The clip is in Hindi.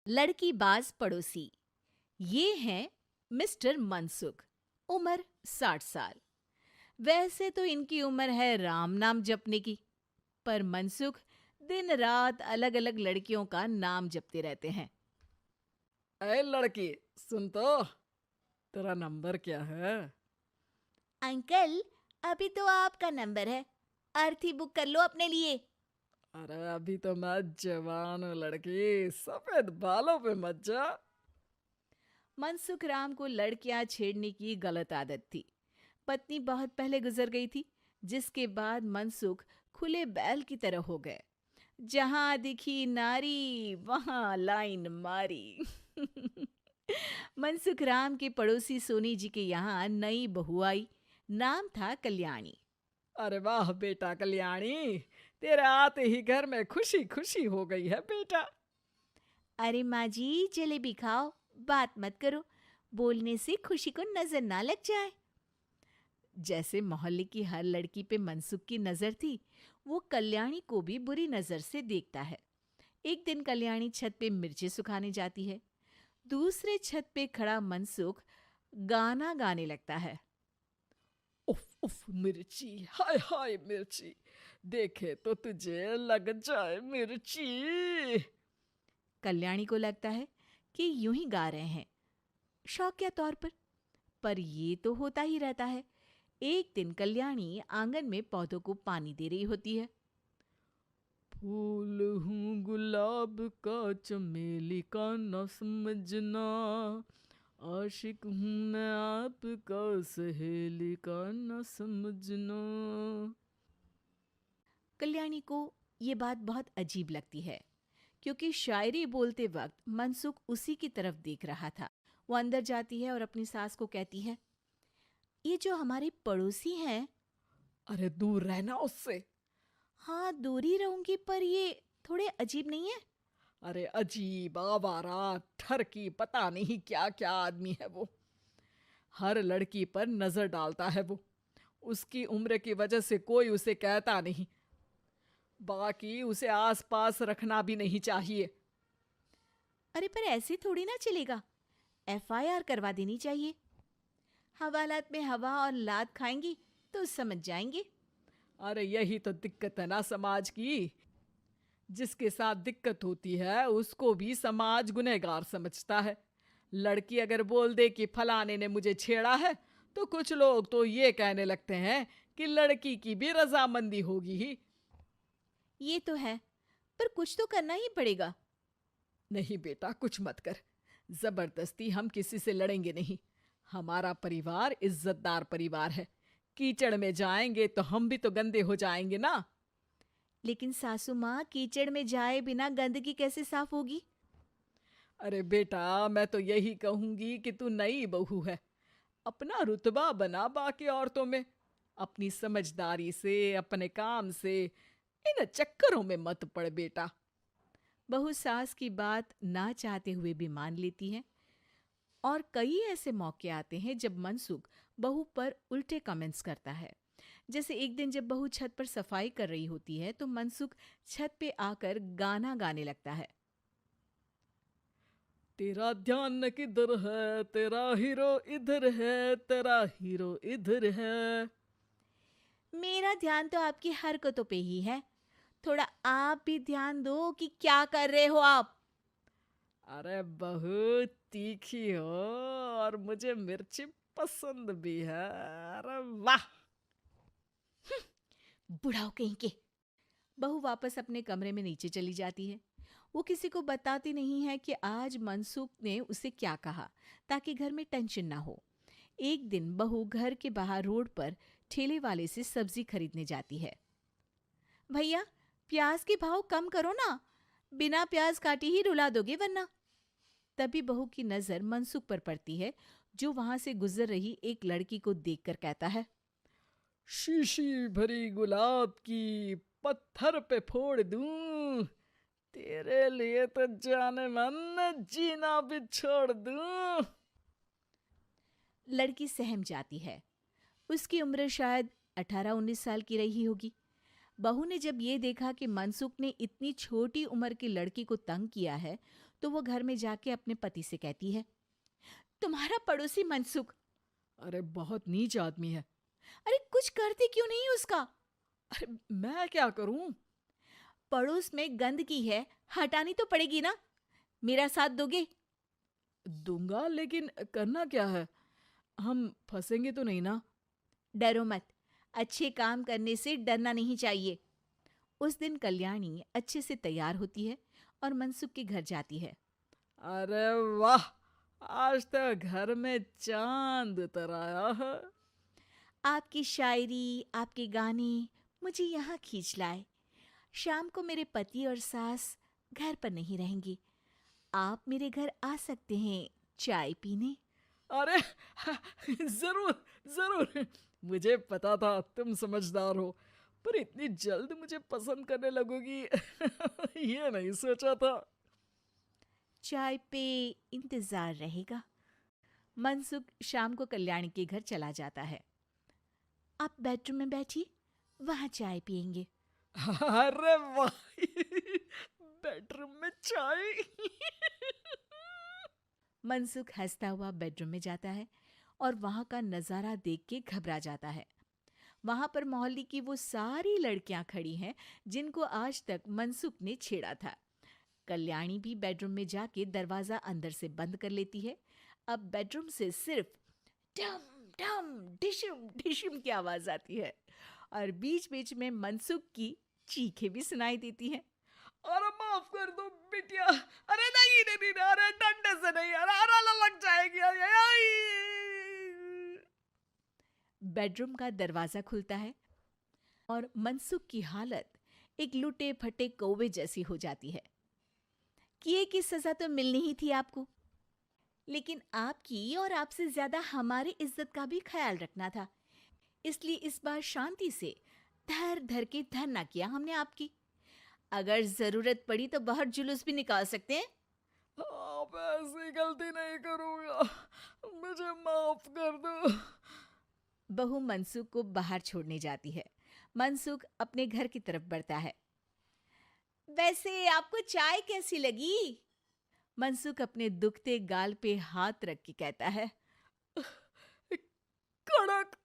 लड़की बाज पड़ोसी। ये हैं मिस्टर मनसुख। उम्र 60 साल। वैसे तो इनकी उम्र है राम नाम जपने की, पर मनसुख दिन रात अलग अलग लड़कियों का नाम जपते रहते हैं। अरे लड़की, सुन तो, तेरा नंबर क्या है? अंकल, अभी तो आपका नंबर है। अर्थी बुक कर लो अपने लिए। अरे अभी तो मैं जवान हूँ लड़की, सफेद बालों पे मत जा। मनसुख राम को लड़कियां छेड़ने की गलत आदत थी। पत्नी बहुत पहले गुजर गई थी, जिसके बाद मनसुख खुले बैल की तरह हो गए। जहां दिखी नारी वहां लाइन मारी। मनसुख राम के पड़ोसी सोनी जी के यहाँ नई बहू आई। नाम था कल्याणी। अरे वाह बेटा कल्याणी, तेरे आते ही घर में खुशी खुशी हो गई है बेटा। अरे माँ जी, जलेबी खाओ, बात मत करो, बोलने से खुशी को नजर ना लग जाए। जैसे मोहल्ले की हर लड़की पे मनसुख की नजर थी, वो कल्याणी को भी बुरी नजर से देखता है। एक दिन कल्याणी छत पे मिर्ची सुखाने जाती है। दूसरे छत पे खड़ा मनसुख गाना गाने लगता है। उफ उफ मिर्ची, हाय हाय मिर्ची, देखे तो तुझे लग जाए मिर्ची। कल्याणी को लगता है कि यूं ही गा रहे हैं, शौकिया तौर पर ये तो होता ही रहता है। एक दिन कल्याणी आंगन में पौधों को पानी दे रही होती है। फूल हूँ गुलाब का, चमेली का न समझना, आशिक हूँ मैं आपका, सहेली का न समझना। कल्याणी को ये बात बहुत अजीब लगती है, क्योंकि शायरी बोलते वक्त मनसुख उसी की तरफ देख रहा था। वो अंदर जाती है और अपनी सास को कहती है, ये जो हमारे पड़ोसी हैं। अरे दूर रहना उससे। हाँ, दूरी रहूंगी, पर ये थोड़े अजीब नहीं है? अरे अजीब, आवारा, ठरकी, पता नहीं क्या क्या आदमी है वो। हर लड़की पर नजर डालता है वो। उसकी उम्र की वजह से कोई उसे कहता नहीं। बाकी उसे आसपास रखना भी नहीं चाहिए। अरे पर ऐसे थोड़ी ना चलेगा, एफआईआर करवा देनी चाहिए। हवालात में हवा और लात खाएंगी तो समझ जाएंगे। अरे यही तो दिक्कत है ना समाज की। जिसके साथ दिक्कत होती है उसको भी समाज गुनहगार समझता है। लड़की अगर बोल दे कि फलाने ने मुझे छेड़ा है, तो कुछ लोग तो ये कहने लगते हैं कि लड़की की भी रजामंदी होगी ही। ये तो है, पर कुछ तो करना ही पड़ेगा। नहीं बेटा, कुछ मत कर। जबरदस्ती हम किसी से लड़ेंगे नहीं। हमारा परिवार इज्जतदार परिवार है। कीचड़ में जाएंगे तो हम भी तो गंदे हो जाएंगे ना। लेकिन सासू माँ, कीचड़ में जाए बिना गंदगी कैसे साफ होगी? अरे बेटा, मैं तो यही कहूंगी कि तू नई बहू है। अपना रुतबा बना बाकी औरतों में। अपनी समझदारी से, अपने काम से इन चक्करों में मत पड़ बेटा। बहू सास की बात ना चाहते हुए भी मान लेती है। और कई ऐसे मौके आते हैं जब मनसुख बहू पर उल्टे कमेंट्स करता है। जैसे एक दिन जब बहू छत पर सफाई कर रही होती है, तो मनसुख छत पे आकर गाना गाने लगता है। तेरा ध्यान किधर है, तेरा हीरो इधर है, तेरा हीरो इधर है। मेरा ध्यान तो आपकी हरकतों पे ही है। थोड़ा आप भी ध्यान दो कि क्या कर रहे हो आप। अरे बहुत तीखी हो, और मुझे मिर्ची पसंद भी है। अरे वाह। बुढ़ाओ कहीं के। बहू वापस अपने कमरे में नीचे चली जाती है। वो किसी को बताती नहीं है कि आज मनसुख ने उसे क्या कहा, ताकि घर में टेंशन ना हो। एक दिन बहू घर के बाहर रोड पर ठेले वाले से सब्जी खरीदने जाती है। भैया, प्याज के भाव कम करो ना, बिना प्याज काटे ही रुला दोगे वरना। तभी बहू की नजर मनसुख पर पड़ती है, जो वहां से गुजर रही एक लड़की को देखकर कहता है, शीशी भरी गुलाब की, पत्थर पे फोड़ दूं। तेरे लिए तो जाने मन जीना भी छोड़ दूं। लड़की सहम जाती है। उसकी उम्र शायद 18-19 साल की रही होगी। बहू ने जब ये देखा कि मनसुख ने इतनी छोटी उम्र की लड़की को तंग किया है, तो वो घर में जाके अपने पति से कहती है, तुम्हारा पड़ोसी मनसुख, अरे बहुत नीच आदमी है। अरे कुछ करते क्यों नहीं उसका? अरे मैं क्या करूं? पड़ोस में गंदगी है, हटानी तो पड़ेगी ना। मेरा साथ दोगे? दूंगा, लेकिन करना क्या है? हम फंसेंगे तो नहीं ना? डरो मत, अच्छे काम करने से डरना नहीं चाहिए। उस दिन कल्याणी अच्छे से तैयार होती है और मनसुख के घर जाती है। अरे वाह, आज तो घर में चांद उतर आया है। आपकी शायरी, आपके गाने मुझे यहाँ खींच लाए। शाम को मेरे पति और सास घर पर नहीं रहेंगे। आप मेरे घर आ सकते हैं चाय पीने। अरे जरूर जरूर, मुझे पता था तुम समझदार हो, पर इतनी जल्द मुझे पसंद करने लगोगी ये नहीं सोचा था। चाय पे इंतजार रहेगा। मनसुख शाम को कल्याणी के घर चला जाता है। आप बेडरूम में बैठिए, वहां चाय पियेंगे। अरे वाह बेडरूम में चाय मनसुख हंसता हुआ बेडरूम में जाता है और वहां का नजारा देख के घबरा जाता है। वहां पर मोहल्ले की वो सारी लड़कियां खड़ी हैं जिनको आज तक मनसुख ने छेड़ा था। कल्याणी भी बेडरूम में जाके दरवाजा अंदर से बंद कर लेती है। अब बेडरूम से सिर्फ डम डम डिशुम डिशुम की आवाज आती है और बीच बीच में मनसुख की चीखें भी सुनाई देती हैं। अरे माफ कर दो बिटिया, अरे नहीं नहीं नहीं, अरे डंडे से नहीं, अरे अरे लग जाएगी, अरे आई। बेडरूम का दरवाजा खुलता है और मनसुख की हालत एक लुटे फटे कौवे जैसी हो जाती है। किए की सजा तो मिलनी ही थी आपको, लेकिन आपकी और आपसे ज्यादा हमारी इज्जत का भी ख्याल रखना था। इसलिए इस बार शांति से धर धर के धरना किया हमने आपकी। अगर जरूरत पड़ी तो बाहर जुलूस भी निकाल सकते हैं। आप ऐसी गलती नहीं करूंगा, मुझे माफ कर दो। बहू मनसुख को बाहर छोड़ने जाती है। मनसुख अपने घर की तरफ बढ़ता है। वैसे आपको चाय कैसी लगी? मनसुख अपने दुखते गाल पे हाथ रख के कहता है, कड़क